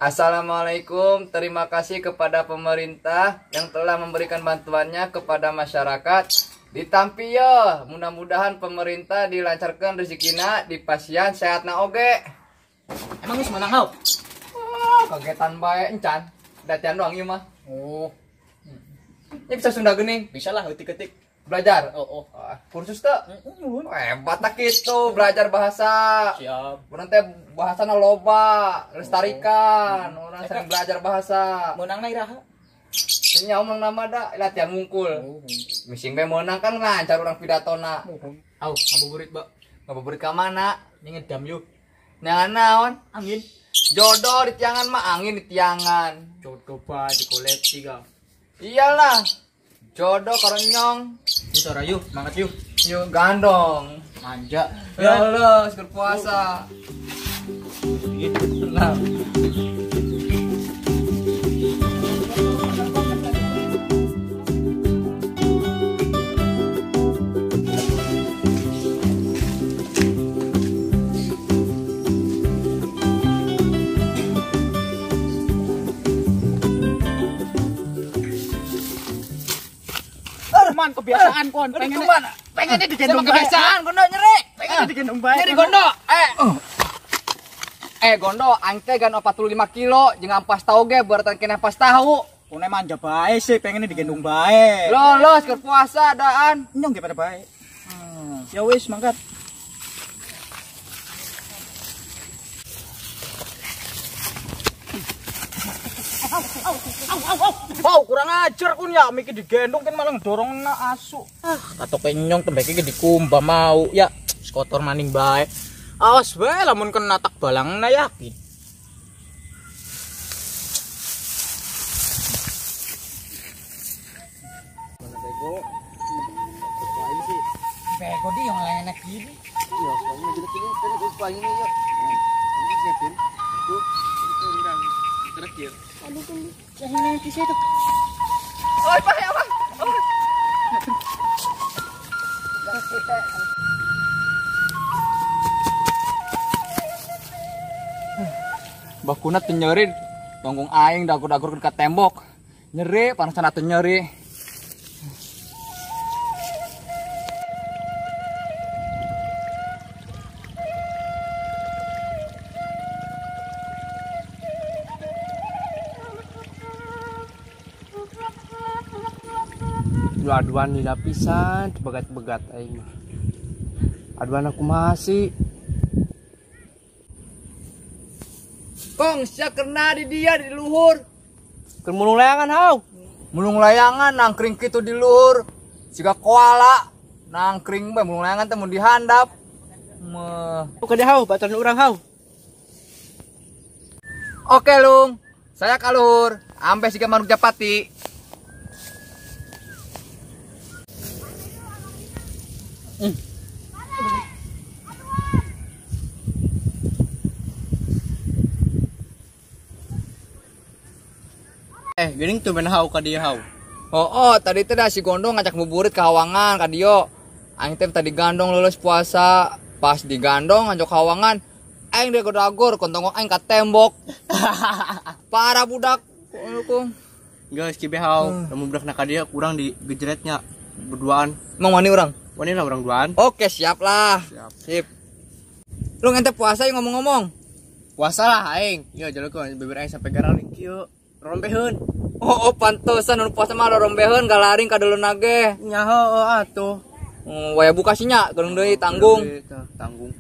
Assalamualaikum, terima kasih kepada pemerintah yang telah memberikan bantuannya kepada masyarakat di Tampio. Mudah-mudahan pemerintah dilancarkan rezekina di pasien sehatna oge. Emang lu semanang hau? Kagetan bae encan. Datian doang ieu mah. Oh, Ini bisa Sunda geuning, bisa lah ketik-ketik. belajar. Oh. Kursus teu? Hebat tak kitu belajar bahasa. Siap. Urang teh bahasana loba, lestarikan. Urang sering belajar bahasa. Menang na iraha. Nya omong nama da latihan mungkul. Mising bae meunang kan lancar urang pidatona. Au, ngabuburit, Mbak. Ngabuburit ka mana? Ini ngedam yuk. Nyangan naon? Angin. Jodoh di tiangan mah angin di tiangan. Jodoh ba di koleksi ga. Iyalah. Jodoh karonyong. Ini sora yuk, semangat yuk. Yuk gandong. Manja. Ya Allah, seger puasa. Nah. Man, kebiasaan kon. Pengennya digendong kebiasaan, gondo nyeri. Pengen digendong bae. Nyeri gondo. Gondo aing teh gan 45 kilo jeung ampas tahu ge beuratan keneh pas tahu. Kone manja bae sih, pengen digendong bae. Lolos keur puasa daan. Nyong ge pada bae. Ya wis, mangkat. Wow, kurang ajar kun ya, mikir digendong kan malah ngedorong na asu. Katok kenyong tembeke ge dikumbah mau ya, kotor maning bae. Awas bae lamun kena tak balang na yakin. Bego dia yang enak gini. Iya, soalnya jadi kini terus pagi ini yuk. Ini siapin. Tuh, itu urang. Terakhir. Aduh, jangan di situ. Oi, Pak, ya, Pak. Bakunat teu nyeri, tonggung aing dagur-dagur ke tembok. Nyeri, panasan atuh nyeri. Aduan di lapisan, begat-begat aing mah. Aduan aku masih. Kong, sia kena di dia di luhur. Keur mulung layangan hau. Mulung layangan nangkring kitu di luhur. Siga koala nangkring bae mulung layangan teh mun dihandap. Meh. Oke deh hau, baturan urang hau. Oke, Lung. Saya ka luhur. Ampe siga manuk japati. Geuning tuh ben hau ka dieu hau. Oh, tadi teh da si Gondong ngajak buburit ke Hawangan ka dieu. Aing teh tadi gandong lulus puasa, pas digandong ngajak Hawangan, aing dagor-dagor kontong aing ka tembok. Parah budak. Kung. Geus kibe hau, lamun budak na ka dieu kurang digejretnya berduaan. Emang wani urang? Wani lah urang duaan. Oke, siap lah. Siap. Sip. Lu ente puasa yang ngomong-ngomong. Puasa lah aing. Ieu jaleukeun bibir aing sampai garang kieu. Rombeheun. Oh, pantesan nu puasa mah rombeheun galaring ka deuleuna ge. Nya heueuh atuh. Waya buka sinya, geulung deui tanggung. Tanggung.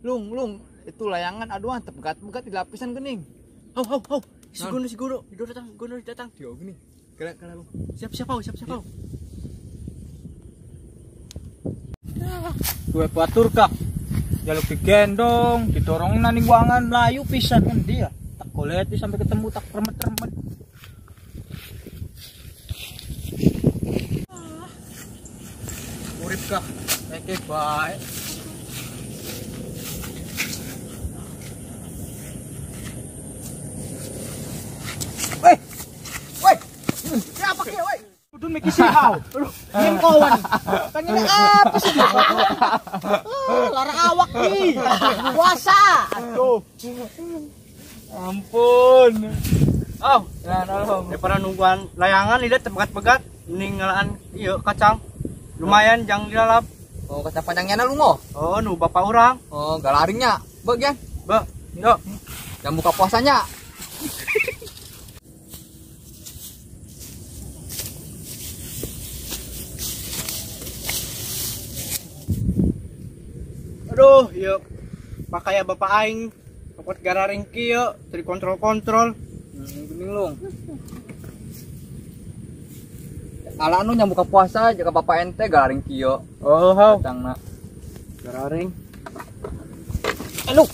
Lung, itu layangan aduan teu begat-begat di lapisan geuning. Hau. Si guru datang. Yo geuning. Kala lu. Siap hau. Gue batur kah? Jaluk digendong, didorong nani guangan melayu pisan kan dia. Tak koleti sampai ketemu tak remet-remet. Urip kah? Eke bae. Woi. Siapa ke, woi? Miki sihaw. Ngin kawan. Kanina apa sih? Lara awak nih. Puasa. Aduh. Ampun. Oh, ya nolong. Daripada nungguan layangan lihat pegat-pegat ninggalan iya kacang. Lumayan jangan dilalap. Oh, kacang panjangnya na lu ngo. Oh, nu bapak orang. Oh, galaringnya. Bagian. Ba, yuk. Yang buka puasanya. Aduh, yuk. Pakai bapak aing. Pokok gararing kieu, tadi kontrol-kontrol. Gening lu. Ala anu yang buka puasa jaga bapak ente galaring kieu. Oh, hau. Kacangna. Gararing. Lu.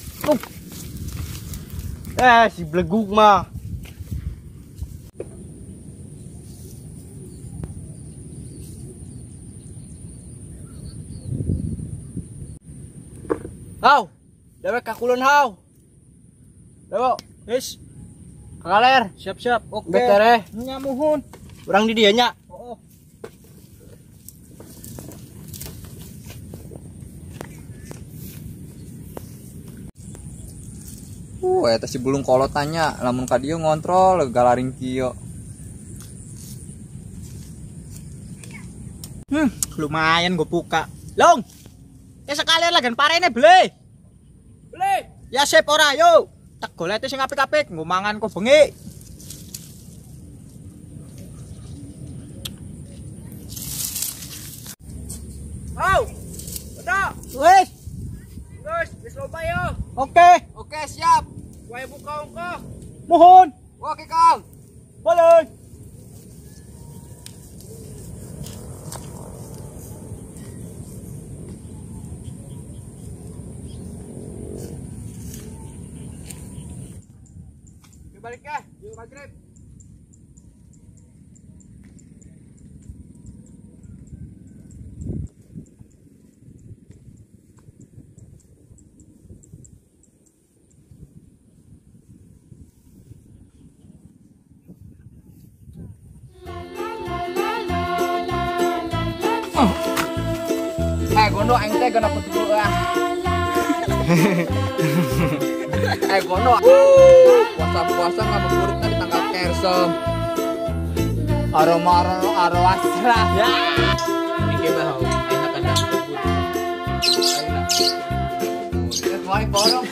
Si belegug mah. Hau. Dewek kakulun hau. Dewo, wis. Kagaler, siap-siap. Oke. Betere. Nyamuhun. Urang di dieu nya. Oh. Eta si bulung kolot tanya, lamun ka dieu ngontrol galaring kieu. Lumayan gue buka. Long. Ya sekalian lagan parene beli. Beli. Ya sip ora yo. Tak golete sing apik-apik, nggo mangan kok bengi. Oh. Udah. Wis. Wis loba yo. Oke. Oke, siap. Wae buka ongko. Mohon. Oke, Kang. Boleh. Balik ya, yuk maghrib. Gondo aing teh geuna petu ah. Gondo. Puasa-puasa ngabuburit tadi tanggal kersem. Aroma asra. Ya. Iki mah enak kan. Ayo. Mau borong.